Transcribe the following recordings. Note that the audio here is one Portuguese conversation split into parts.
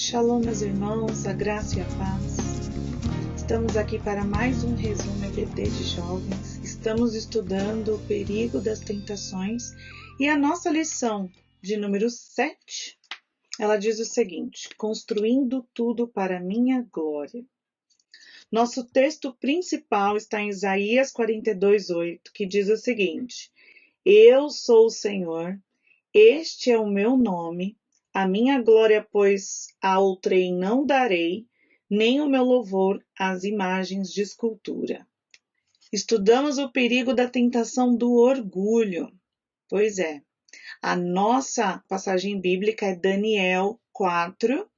Shalom, meus irmãos, a graça e a paz. Estamos aqui para mais um resumo EBD de jovens. Estamos estudando o perigo das tentações e a nossa lição de número 7, ela diz o seguinte: construindo tudo para a minha glória. Nosso texto principal está em Isaías 42:8, que diz o seguinte: Eu sou o Senhor, este é o meu nome, a minha glória, pois a outrem não darei, nem o meu louvor às imagens de escultura. Estudamos o perigo da tentação do orgulho. Pois é, a nossa passagem bíblica é Daniel 4,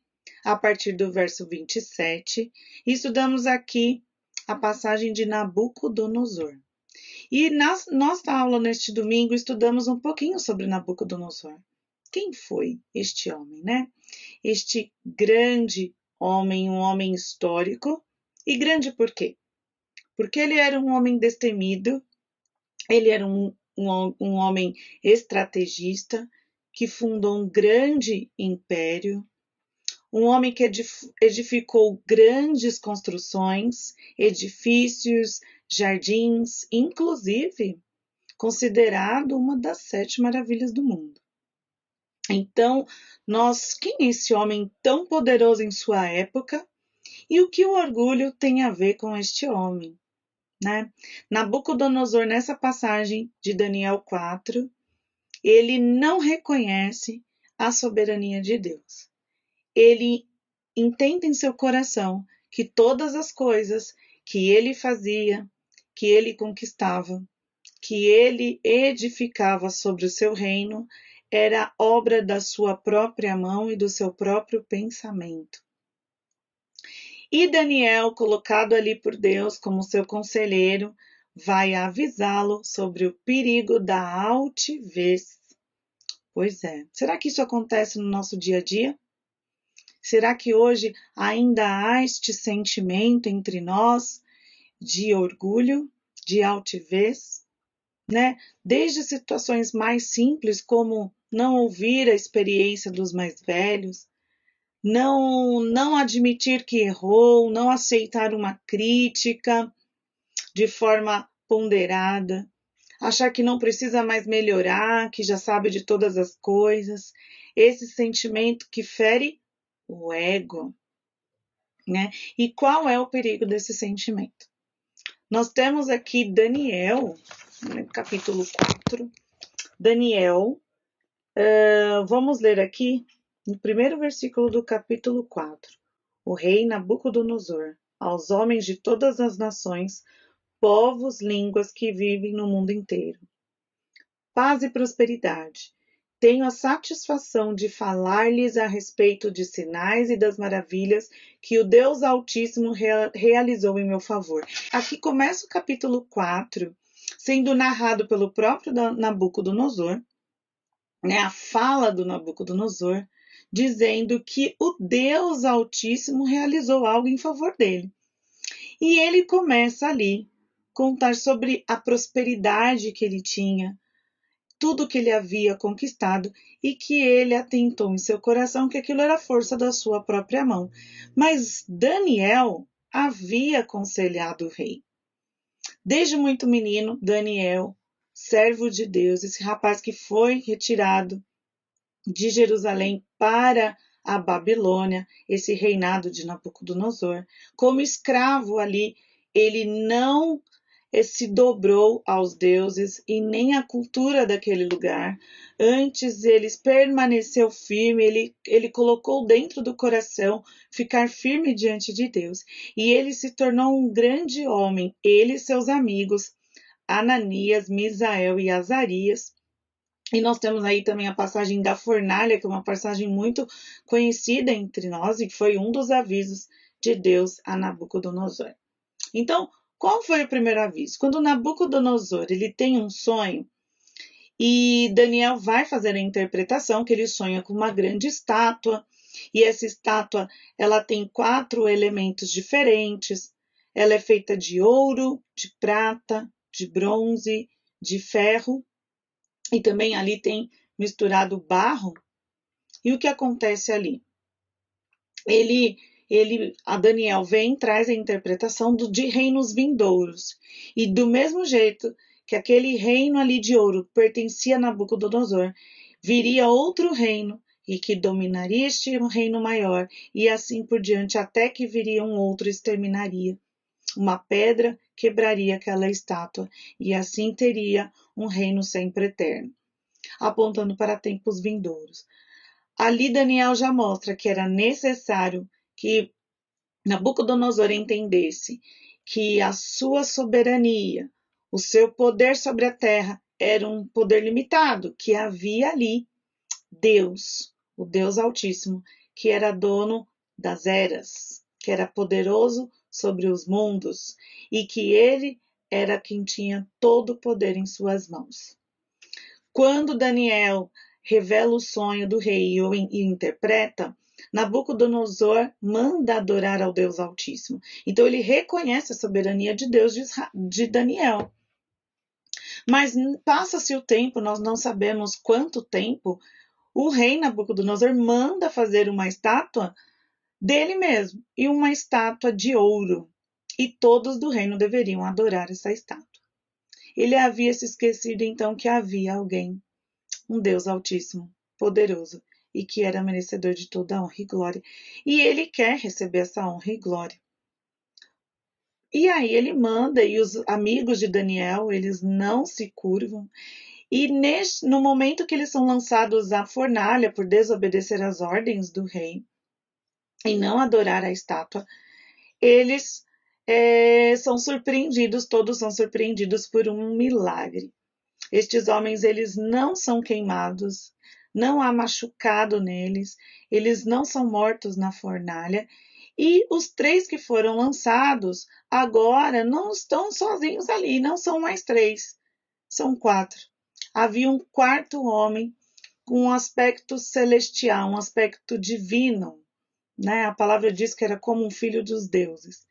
a partir do verso 27, e estudamos aqui a passagem de Nabucodonosor. E na nossa aula neste domingo estudamos um pouquinho sobre Nabucodonosor. Quem foi este homem, né? Este grande homem, um homem histórico. E grande por quê? Porque ele era um homem destemido, ele era um homem estrategista, que fundou um grande império, um homem que edificou grandes construções, edifícios, jardins, inclusive considerado uma das 7 maravilhas do mundo. Então, quem é esse homem tão poderoso em sua época? E o que o orgulho tem a ver com este homem, né? Nabucodonosor, nessa passagem de Daniel 4, ele não reconhece a soberania de Deus. Ele entende em seu coração que todas as coisas que ele fazia, que ele conquistava, que ele edificava sobre o seu reino, era obra da sua própria mão e do seu próprio pensamento. E Daniel, colocado ali por Deus como seu conselheiro, vai avisá-lo sobre o perigo da altivez. Pois é, será que isso acontece no nosso dia a dia? Será que hoje ainda há este sentimento entre nós de orgulho, de altivez? Né? Desde situações mais simples, como não ouvir a experiência dos mais velhos, não admitir que errou, não aceitar uma crítica de forma ponderada, achar que não precisa mais melhorar, que já sabe de todas as coisas, esse sentimento que fere o ego, né? E qual é o perigo desse sentimento? Nós temos aqui Daniel, capítulo 4, Daniel, vamos ler aqui no primeiro versículo do capítulo 4. O rei Nabucodonosor, aos homens de todas as nações, povos, línguas que vivem no mundo inteiro. Paz e prosperidade. Tenho a satisfação de falar-lhes a respeito de sinais e das maravilhas que o Deus Altíssimo realizou em meu favor. Aqui começa o capítulo 4, sendo narrado pelo próprio Nabucodonosor, né, a fala do Nabucodonosor, dizendo que o Deus Altíssimo realizou algo em favor dele. E ele começa ali a contar sobre a prosperidade que ele tinha, tudo que ele havia conquistado e que ele atentou em seu coração que aquilo era força da sua própria mão. Mas Daniel havia aconselhado o rei. Desde muito menino, Daniel, servo de Deus, esse rapaz que foi retirado de Jerusalém para a Babilônia, esse reinado de Nabucodonosor, como escravo ali, ele não se dobrou aos deuses e nem à cultura daquele lugar. Antes, ele permaneceu firme, ele colocou dentro do coração ficar firme diante de Deus. E ele se tornou um grande homem, ele e seus amigos, Ananias, Misael e Azarias. E nós temos aí também a passagem da fornalha, que é uma passagem muito conhecida entre nós e que foi um dos avisos de Deus a Nabucodonosor. Então, qual foi o primeiro aviso? Quando Nabucodonosor ele tem um sonho e Daniel vai fazer a interpretação que ele sonha com uma grande estátua e essa estátua ela tem 4 elementos diferentes. Ela é feita de ouro, de prata, de bronze, de ferro e também ali tem misturado barro. E o que acontece ali? a Daniel vem, traz a interpretação de reinos vindouros. E do mesmo jeito que aquele reino ali de ouro pertencia a Nabucodonosor, viria outro reino e que dominaria este reino maior, e assim por diante, até que viria um outro e exterminaria. Uma pedra quebraria aquela estátua, e assim teria um reino sempre eterno, apontando para tempos vindouros. Ali Daniel já mostra que era necessário que Nabucodonosor entendesse que a sua soberania, o seu poder sobre a terra, era um poder limitado, que havia ali Deus, o Deus Altíssimo, que era dono das eras, que era poderoso sobre os mundos e que ele era quem tinha todo o poder em suas mãos. Quando Daniel revela o sonho do rei e interpreta, Nabucodonosor manda adorar ao Deus Altíssimo. Então ele reconhece a soberania de Deus de Daniel. Mas passa-se o tempo, nós não sabemos quanto tempo, o rei Nabucodonosor manda fazer uma estátua dele mesmo, e uma estátua de ouro, e todos do reino deveriam adorar essa estátua. Ele havia se esquecido então que havia alguém, um Deus Altíssimo, poderoso, e que era merecedor de toda honra e glória. E ele quer receber essa honra e glória. E aí ele manda, e os amigos de Daniel, eles não se curvam. E no momento que eles são lançados à fornalha por desobedecer às ordens do rei e não adorar a estátua, eles são surpreendidos, todos são surpreendidos por um milagre. Estes homens, eles não são queimados, não há machucado neles, eles não são mortos na fornalha, e os 3 que foram lançados agora não estão sozinhos ali, não são mais 3, são 4. Havia um 4º homem com um aspecto celestial, um aspecto divino, né? A palavra diz que era como um filho dos deuses.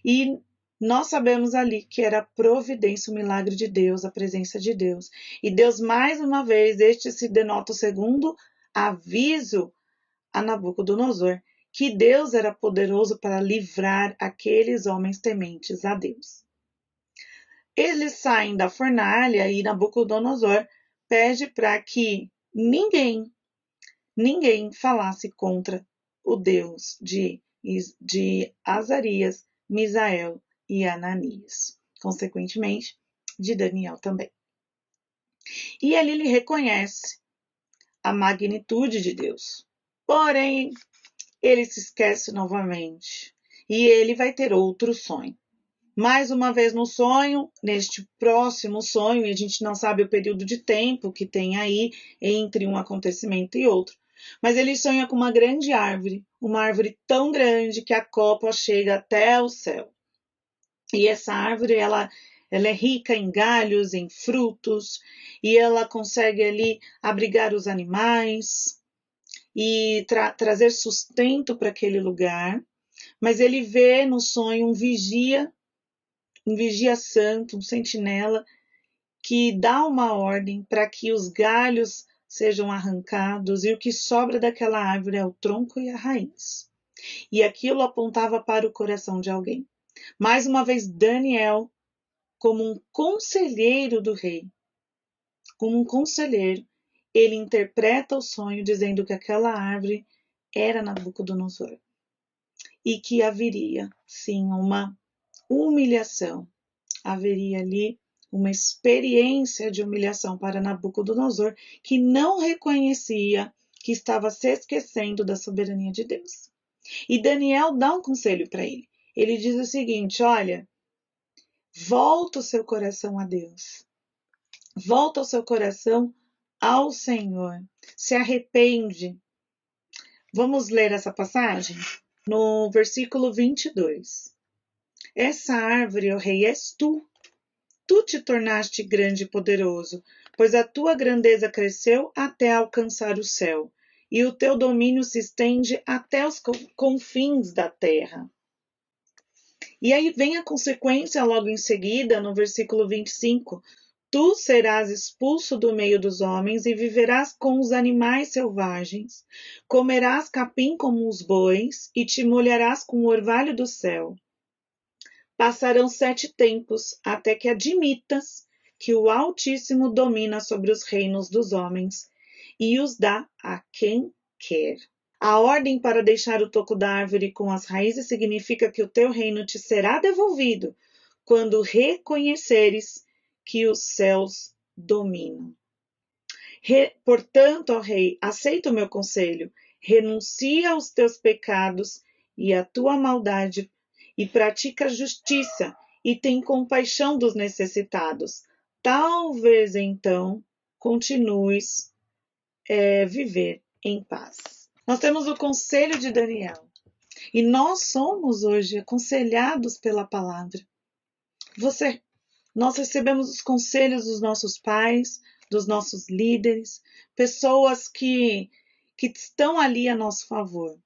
E nós sabemos ali que era a providência, o milagre de Deus, a presença de Deus. E Deus, mais uma vez, este se denota o segundo aviso a Nabucodonosor, que Deus era poderoso para livrar aqueles homens tementes a Deus. Eles saem da fornalha e Nabucodonosor pede para que ninguém falasse contra o Deus de Azarias, Misael e Ananias, consequentemente, de Daniel também. E ali ele reconhece a magnitude de Deus. Porém, ele se esquece novamente e ele vai ter outro sonho. Mais uma vez no sonho, neste próximo sonho, e a gente não sabe o período de tempo que tem aí entre um acontecimento e outro, mas ele sonha com uma grande árvore, uma árvore tão grande que a copa chega até o céu. E essa árvore, ela é rica em galhos, em frutos, e ela consegue ali abrigar os animais e trazer sustento para aquele lugar. Mas ele vê no sonho um vigia santo, um sentinela, que dá uma ordem para que os galhos sejam arrancados e o que sobra daquela árvore é o tronco e a raiz. E aquilo apontava para o coração de alguém. Mais uma vez, Daniel, como um conselheiro do rei, ele interpreta o sonho dizendo que aquela árvore era Nabucodonosor e que haveria, sim, uma humilhação, haveria ali uma experiência de humilhação para Nabucodonosor, que não reconhecia que estava se esquecendo da soberania de Deus. E Daniel dá um conselho para ele. Ele diz o seguinte: olha, volta o seu coração a Deus. Volta o seu coração ao Senhor. Se arrepende. Vamos ler essa passagem? No versículo 22. Essa árvore, ó rei, és tu. Tu te tornaste grande e poderoso, pois a tua grandeza cresceu até alcançar o céu, e o teu domínio se estende até os confins da terra. E aí vem a consequência logo em seguida, no versículo 25. Tu serás expulso do meio dos homens e viverás com os animais selvagens. Comerás capim como os bois e te molharás com o orvalho do céu. Passarão 7 tempos até que admitas que o Altíssimo domina sobre os reinos dos homens e os dá a quem quer. A ordem para deixar o toco da árvore com as raízes significa que o teu reino te será devolvido quando reconheceres que os céus dominam. Portanto, ó rei, aceita o meu conselho, renuncia aos teus pecados e à tua maldade, e pratica a justiça, e tem compaixão dos necessitados. Talvez então continues viver em paz. Nós temos o conselho de Daniel, e nós somos hoje aconselhados pela palavra. Nós recebemos os conselhos dos nossos pais, dos nossos líderes, pessoas que estão ali a nosso favor,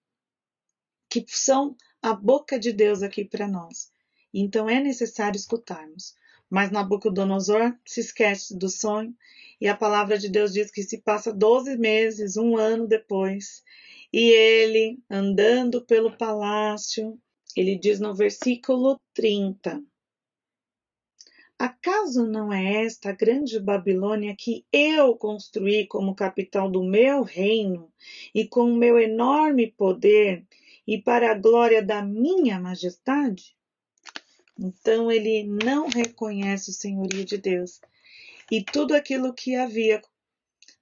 que são a boca de Deus aqui para nós. Então é necessário escutarmos. Mas Nabucodonosor se esquece do sonho e a palavra de Deus diz que se passa 12 meses, 1 ano depois, e ele, andando pelo palácio, ele diz no versículo 30, acaso não é esta a grande Babilônia que eu construí como capital do meu reino e com o meu enorme poder e para a glória da minha majestade? Então ele não reconhece o senhorio de Deus. E tudo aquilo que havia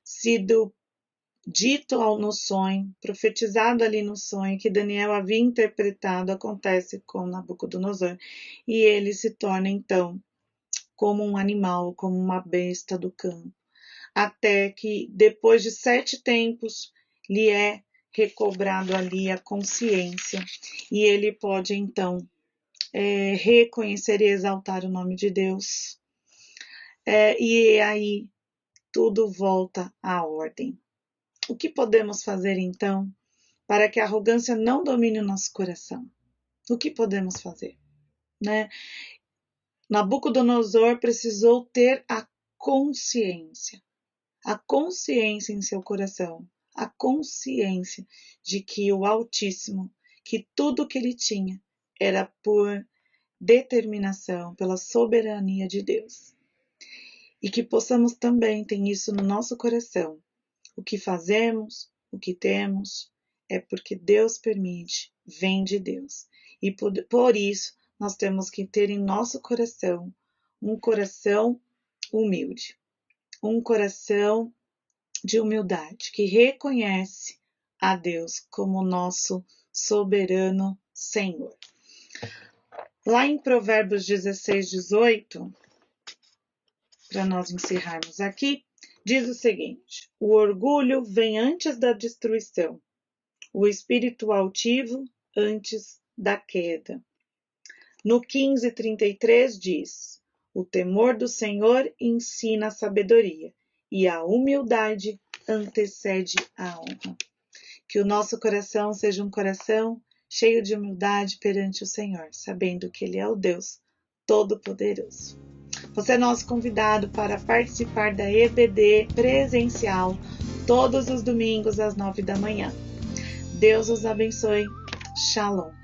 sido dito no sonho, profetizado ali no sonho, que Daniel havia interpretado, acontece com Nabucodonosor. E ele se torna então como um animal, como uma besta do campo, até que depois de 7 tempos lhe é recobrado ali a consciência e ele pode então reconhecer e exaltar o nome de Deus. E aí tudo volta à ordem. O que podemos fazer então para que a arrogância não domine o nosso coração? O que podemos fazer, né? Nabucodonosor precisou ter a consciência em seu coração, a consciência de que o Altíssimo, que tudo que ele tinha era por determinação, pela soberania de Deus. E que possamos também ter isso no nosso coração. O que fazemos, o que temos, é porque Deus permite, vem de Deus. E por isso, nós temos que ter em nosso coração um coração humilde, um coração de humildade, que reconhece a Deus como nosso soberano Senhor. Lá em Provérbios 16, 18, para nós encerrarmos aqui, diz o seguinte: o orgulho vem antes da destruição, o espírito altivo antes da queda. No 15:33 diz: o temor do Senhor ensina a sabedoria e a humildade antecede a honra. Que o nosso coração seja um coração cheio de humildade perante o Senhor, sabendo que Ele é o Deus Todo-Poderoso. Você é nosso convidado para participar da EBD presencial todos os domingos às 9 da manhã. Deus os abençoe. Shalom.